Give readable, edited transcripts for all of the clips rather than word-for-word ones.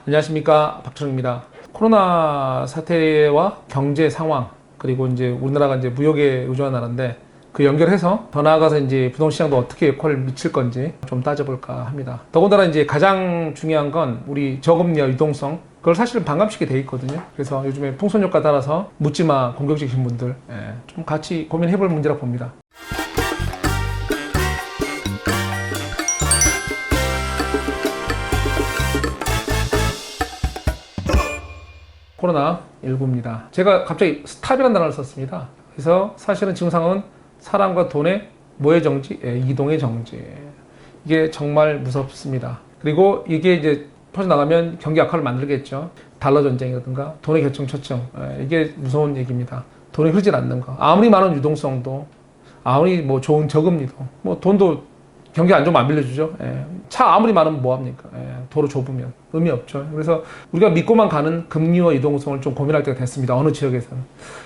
안녕하십니까, 박철웅입니다. 코로나 사태와 경제 상황, 그리고 이제 우리나라가 이제 무역에 의존한 나라인데 그 연결해서 더 나아가서 이제 부동시장도 어떻게 역할을 미칠 건지 좀 따져볼까 합니다. 더군다나 이제 가장 중요한 건 우리 저금리와 유동성, 그걸 사실은 반감시키게 돼 있거든요. 그래서 요즘에 풍선효과 따라서 묻지마 공격적이신 분들 좀 같이 고민해볼 문제라고 봅니다. 코로나19입니다. 제가 갑자기 스탑이라는 단어를 썼습니다. 그래서 사실은 증상은 사람과 돈의 뭐의 정지? 이동의 정지. 이게 정말 무섭습니다. 그리고 이게 이제 퍼져나가면 경기 악화를 만들겠죠. 달러 전쟁이라든가 돈의 교청처청. 이게 무서운 얘기입니다. 돈이 흐르질 않는 거. 아무리 많은 유동성도, 아무리 뭐 좋은 저금리도, 뭐 돈도 경기 안 좋으면 안 빌려주죠. 차 아무리 많으면 뭐합니까? 도로 좁으면 의미 없죠. 그래서 우리가 믿고만 가는 금리와 유동성을 좀 고민할 때가 됐습니다. 어느 지역에서는.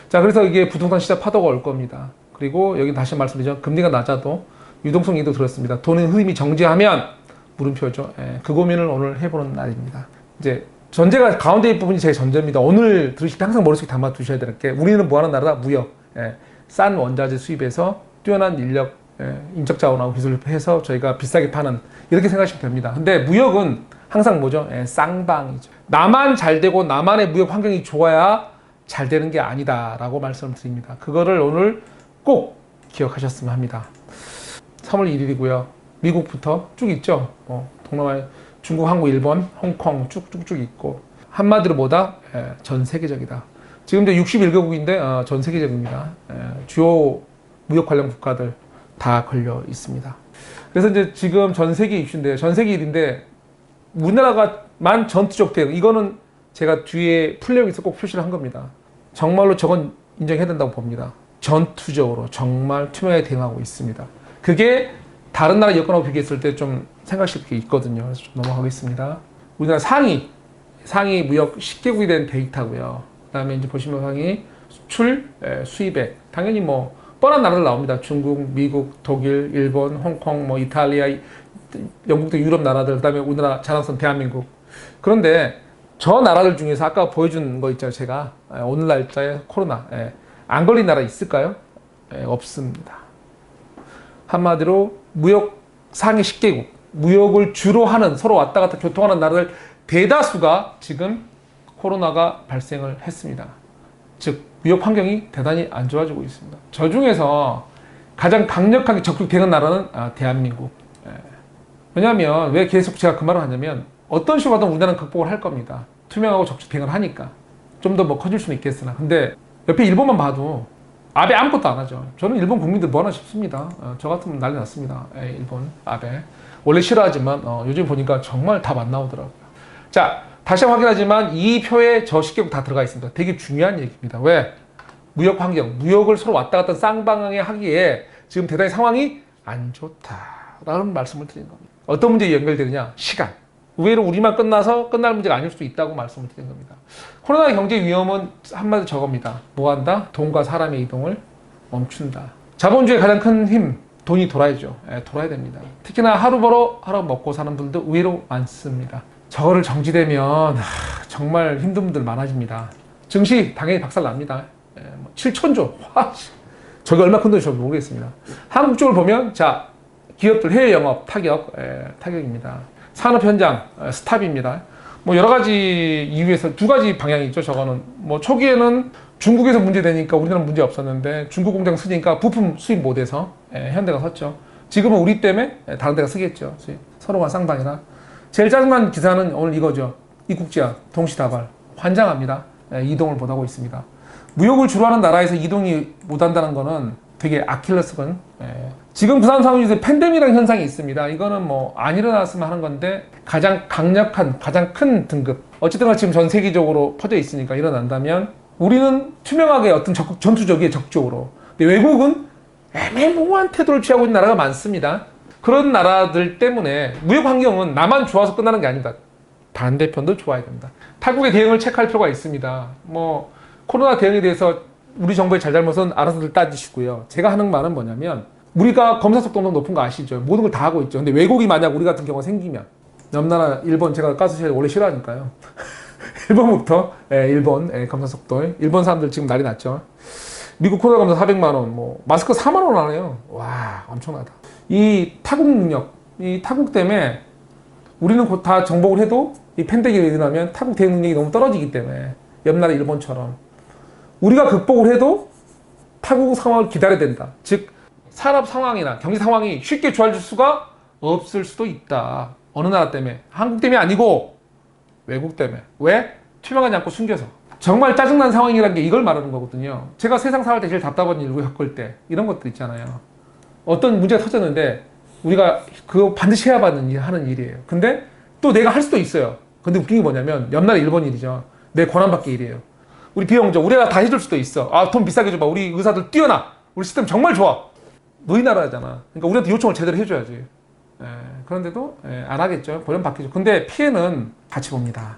자, 그래서 이게 부동산 시장 파도가 올 겁니다. 그리고 여기 다시 말씀드리죠. 금리가 낮아도 유동성 얘기도 들었습니다. 돈의 흐름이 정지하면 물음표죠. 그 고민을 오늘 해보는 날입니다. 이제 전제가 가운데 부분이 제 전제입니다. 오늘 들으실 때 항상 머릿속에 담아 두셔야 될 게, 우리는 뭐 하는 나라다? 무역. 싼 원자재 수입에서 뛰어난 인력, 인적 자원하고 기술을 해서 저희가 비싸게 파는, 이렇게 생각하시면 됩니다. 근데 무역은 항상 뭐죠? 쌍방이죠. 나만 잘 되고 나만의 무역 환경이 좋아야 잘 되는 게 아니다 라고 말씀을 드립니다. 그거를 오늘 꼭 기억하셨으면 합니다. 3월 1일이고요. 미국부터 쭉 있죠. 동남아, 중국, 한국, 일본, 홍콩 쭉쭉쭉 있고, 한마디로 뭐다? 전 세계적이다. 지금 이제 61개국인데 전 세계적입니다. 주요 무역 관련 국가들 다 걸려 있습니다. 그래서 이제 지금 전 세계 이슈인데, 전 세계 일인데, 우리나라가만 전투적 대응, 이거는 제가 뒤에 플레이에서 꼭 표시를 한 겁니다. 정말로 저건 인정해야 된다고 봅니다. 전투적으로 정말 투명하게 대응하고 있습니다. 그게 다른 나라 여건하고 비교했을 때 좀 생각하실 게 있거든요. 그래서 좀 넘어가겠습니다. 우리나라 상위 무역 10개국이 된 데이터고요. 그 다음에 이제 보시면 상위 수출, 수입액, 당연히 뭐 뻔한 나라들 나옵니다. 중국, 미국, 독일, 일본, 홍콩, 뭐 이탈리아, 영국 등 유럽 나라들, 그 다음에 우리나라 자랑스러운 대한민국. 그런데 저 나라들 중에서 아까 보여준 거 있잖아요. 제가 오늘 날짜에 코로나 안 걸린 나라 있을까요? 없습니다. 한마디로 무역 상위 10개국, 무역을 주로 하는, 서로 왔다 갔다 교통하는 나라들 대다수가 지금 코로나가 발생을 했습니다. 즉 무역 환경이 대단히 안 좋아지고 있습니다. 저 중에서 가장 강력하게 적극 대응한 나라는 대한민국. 왜냐하면 왜 계속 제가 그 말을 하냐면, 어떤 식으로 하든 우리나라는 극복을 할 겁니다. 투명하고 적극 대응을 하니까. 좀 더 뭐 커질 수는 있겠으나. 근데 옆에 일본만 봐도 아베 아무것도 안 하죠. 저는 일본 국민들 뭐하나 싶습니다. 저 같으면 난리 났습니다. 일본 아베. 원래 싫어하지만 요즘 보니까 정말 답 안 나오더라고요. 자, 다시 확인하지만 이 표에 저 10개국 다 들어가 있습니다. 되게 중요한 얘기입니다. 왜? 무역 환경, 무역을 서로 왔다 갔다 쌍방향에 하기에 지금 대단히 상황이 안 좋다라는 말씀을 드린 겁니다. 어떤 문제에 연결되느냐? 시간. 의외로 우리만 끝나서 끝날 문제가 아닐 수도 있다고 말씀을 드린 겁니다. 코로나 경제 위험은 한마디로 저겁니다. 뭐 한다? 돈과 사람의 이동을 멈춘다. 자본주의의 가장 큰 힘, 돈이 돌아야죠. 돌아야 됩니다. 특히나 하루 벌어 하루 먹고 사는 분들도 의외로 많습니다. 저거를 정지되면 정말 힘든 분들 많아집니다. 증시 당연히 박살납니다. 7천조. 저게 얼마 큰 돈인지 저도 모르겠습니다. 한국 쪽을 보면, 자, 기업들 해외 영업 타격입니다. 산업 현장 스탑입니다. 뭐 여러 가지 이유에서 두 가지 방향이 있죠. 저거는 뭐 초기에는 중국에서 문제되니까 우리나라는 문제 없었는데, 중국 공장 쓰니까 부품 수입 못해서 현대가 섰죠. 지금은 우리 때문에 다른 데가 쓰겠죠. 서로가 쌍방이라. 제일 짜증난 기사는 오늘 이거죠. 입국제한, 동시다발. 환장합니다. 이동을 못하고 있습니다. 무역을 주로 하는 나라에서 이동이 못한다는 거는 되게 아킬레스건. 지금 그 상황에서 팬데믹이라는 현상이 있습니다. 이거는 뭐 안 일어났으면 하는 건데, 가장 강력한, 가장 큰 등급. 어쨌든 지금 전 세계적으로 퍼져 있으니까 일어난다면, 우리는 투명하게 어떤 전투적이에 적극적으로. 근데 외국은 애매모호한 태도를 취하고 있는 나라가 많습니다. 그런 나라들 때문에 무역 환경은 나만 좋아서 끝나는 게 아닙니다. 반대편도 좋아야 됩니다. 타국의 대응을 체크할 필요가 있습니다. 뭐 코로나 대응에 대해서 우리 정부의 잘잘못은 알아서들 따지시고요. 제가 하는 말은 뭐냐면, 우리가 검사 속도가 높은 거 아시죠? 모든 걸 다 하고 있죠. 근데 왜곡이 만약 우리 같은 경우가 생기면 옆나라 일본 제가 가스실 원래 싫어하니까요. 일본부터 일본 검사 속도 일본 사람들 지금 난리 났죠. 미국 코로나 검사 400만 원, 뭐 마스크 4만 원 하네요. 와 엄청나다. 이 타국 능력, 이 타국 때문에 우리는 곧 다 정복을 해도 이 팬데믹이 일어나면 타국 대응 능력이 너무 떨어지기 때문에 옆나라 일본처럼 우리가 극복을 해도 타국 상황을 기다려야 된다. 즉 산업 상황이나 경제 상황이 쉽게 좋아질 수가 없을 수도 있다. 어느 나라 때문에? 한국 때문이 아니고 외국 때문에. 왜? 투명하지 않고 숨겨서. 정말 짜증난 상황이라는 게 이걸 말하는 거거든요. 제가 세상 살아갈 때 제일 답답한 일을 겪을 때 이런 것들 있잖아요. 어떤 문제가 터졌는데 우리가 그거 반드시 해야 하는 일이에요. 근데 또 내가 할 수도 있어요. 근데 웃긴 게 뭐냐면 옆나라 일본 일이죠. 내 권한밖의 일이에요. 우리 비용적 우리가 다 해줄 수도 있어. 아, 돈 비싸게 줘봐. 우리 의사들 뛰어나. 우리 시스템 정말 좋아. 너희 나라잖아. 그러니까 우리한테 요청을 제대로 해줘야지. 그런데도 안 하겠죠. 보면 바뀌죠. 근데 피해는 같이 봅니다.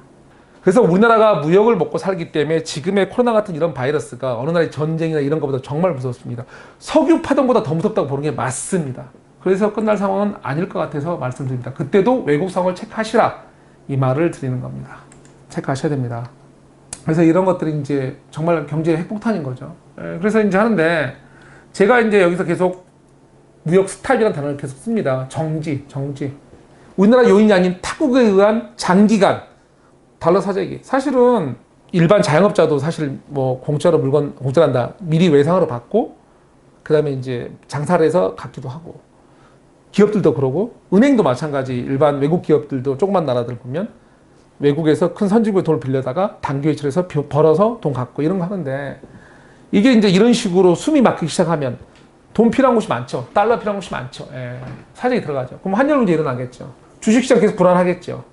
그래서 우리나라가 무역을 먹고 살기 때문에 지금의 코로나 같은 이런 바이러스가 어느 나라의 전쟁이나 이런 것보다 정말 무섭습니다. 석유 파동보다 더 무섭다고 보는 게 맞습니다. 그래서 끝날 상황은 아닐 것 같아서 말씀드립니다. 그때도 외국 상황을 체크하시라 이 말을 드리는 겁니다. 체크하셔야 됩니다. 그래서 이런 것들이 이제 정말 경제의 핵폭탄인 거죠. 그래서 이제 하는데 제가 이제 여기서 계속 무역 스탑이라는 단어를 계속 씁니다. 정지. 우리나라 요인이 아닌 타국에 의한 장기간 달러 사재기. 사실은 일반 자영업자도 사실 뭐 공짜로 물건 공짜란다 미리 외상으로 받고 그 다음에 이제 장사를 해서 갖기도 하고 기업들도 그러고 은행도 마찬가지. 일반 외국 기업들도 조그만 나라들 보면 외국에서 큰 선진국의 돈을 빌려다가 단기 외출해서 벌어서 돈 갖고 이런 거 하는데 이게 이제 이런 식으로 숨이 막히기 시작하면 돈 필요한 곳이 많죠. 달러 필요한 곳이 많죠. 사재기 들어가죠. 그럼 환율 문제 일어나겠죠. 주식시장 계속 불안하겠죠.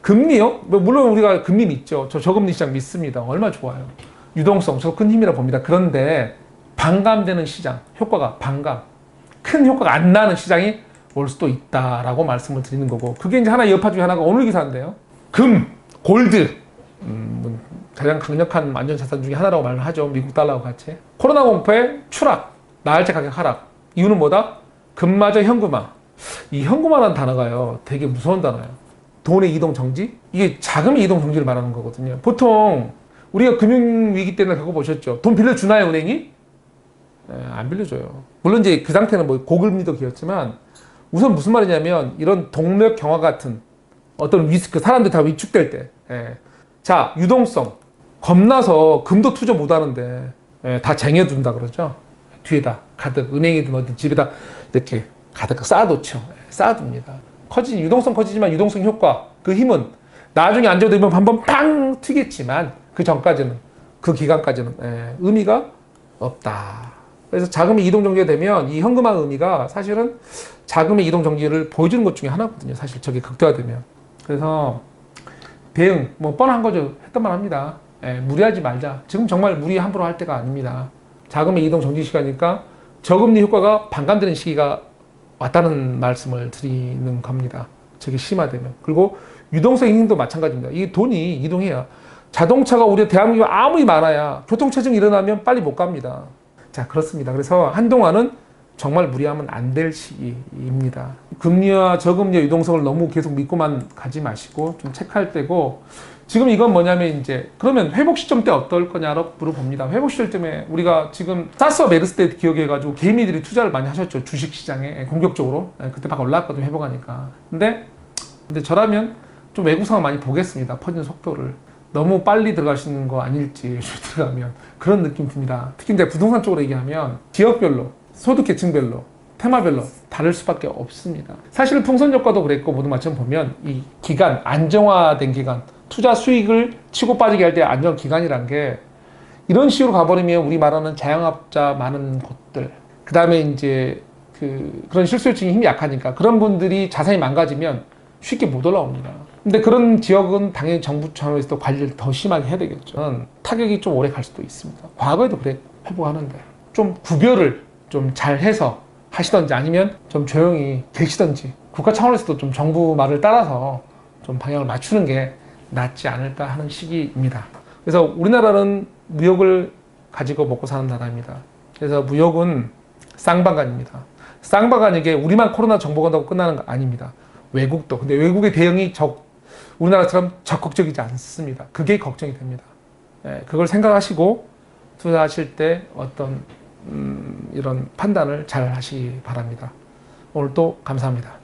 금리요? 물론 우리가 금리 믿죠. 저 저금리 시장 믿습니다. 얼마나 좋아요. 유동성, 저 큰 힘이라고 봅니다. 그런데 반감되는 시장, 효과가 반감. 큰 효과가 안 나는 시장이 올 수도 있다라고 말씀을 드리는 거고 그게 이제 하나의 여파 중에 하나가 오늘 기사인데요. 금, 골드 가장 강력한 안전자산 중에 하나라고 말을 하죠. 미국 달러와 같이. 코로나 공포의 추락, 나흘째 가격 하락. 이유는 뭐다? 금마저 현금화. 이 현금화라는 단어가요. 되게 무서운 단어예요. 돈의 이동 정지? 이게 자금의 이동 정지를 말하는 거거든요. 보통 우리가 금융위기 때는 겪어보셨죠. 돈 빌려주나요, 은행이? 안 빌려줘요. 물론 이제 그 상태는 뭐 고금리도 기였지만 우선 무슨 말이냐면 이런 동력 경화 같은 어떤 리스크, 사람들이 다 위축될 때. 자, 유동성. 겁나서 금도 투자 못 하는데 다 쟁여둔다 그러죠. 뒤에다 가득 은행이든 어디 집에다 이렇게 가득 쌓아놓죠. 쌓아둡니다. 유동성 커지지만 유동성 효과, 그 힘은 나중에 앉아들면 한번 팡 튀겠지만 그 전까지는, 그 기간까지는 의미가 없다. 그래서 자금의 이동 정지가 되면 이 현금화 의미가 사실은 자금의 이동 정지를 보여주는 것 중에 하나거든요. 사실 저게 극대화되면. 그래서 대응, 뭐 뻔한 거죠. 했던 말 합니다. 무리하지 말자. 지금 정말 무리 함부로 할 때가 아닙니다. 자금의 이동 정지 시간이니까 저금리 효과가 반감되는 시기가 왔다는 말씀을 드리는 겁니다. 저게 심화되면. 그리고 유동성 힘도 마찬가지입니다. 이 돈이 이동해야. 자동차가 우리 대한민국에 아무리 많아야 교통체증이 일어나면 빨리 못 갑니다. 자, 그렇습니다. 그래서 한동안은 정말 무리하면 안 될 시기입니다. 금리와 저금리와 유동성을 너무 계속 믿고만 가지 마시고 좀 체크할 때고 지금 이건 뭐냐면 이제 그러면 회복 시점 때 어떨 거냐로 물어봅니다. 회복 시점 때문에 우리가 지금 사스와 메르스 때 기억해가지고 개미들이 투자를 많이 하셨죠. 주식시장에 공격적으로. 그때 막 올라왔거든요. 회복하니까. 근데 저라면 좀 외국 상황 많이 보겠습니다. 퍼지는 속도를. 너무 빨리 들어가시는 거 아닐지 들어가면 그런 느낌 듭니다. 특히 이제 부동산 쪽으로 얘기하면 지역별로 소득 계층별로 테마별로 다를 수밖에 없습니다. 사실 풍선 효과도 그랬고 모두 마찬가지로 보면 이 기간 안정화된 기간 투자 수익을 치고 빠지게 할 때 안정 기간이란 게 이런 식으로 가버리면 우리 말하는 자영업자 많은 곳들 그 다음에 이제 그런 실수요층이 힘이 약하니까 그런 분들이 자산이 망가지면 쉽게 못 올라옵니다. 근데 그런 지역은 당연히 정부 차원에서도 관리를 더 심하게 해야 되겠죠. 타격이 좀 오래 갈 수도 있습니다. 과거에도 그래 회복하는데 좀 구별을 좀 잘 해서 하시던지 아니면 좀 조용히 계시던지 국가 차원에서도 좀 정부 말을 따라서 좀 방향을 맞추는 게 낫지 않을까 하는 시기입니다. 그래서 우리나라는 무역을 가지고 먹고 사는 나라입니다. 그래서 무역은 쌍방간입니다. 쌍방간이게 우리만 코로나 정복한다고 끝나는 거 아닙니다. 외국도. 근데 외국의 대응이 우리나라처럼 적극적이지 않습니다. 그게 걱정이 됩니다. 예, 그걸 생각하시고 투자하실 때 어떤 이런 판단을 잘 하시기 바랍니다. 오늘 또 감사합니다.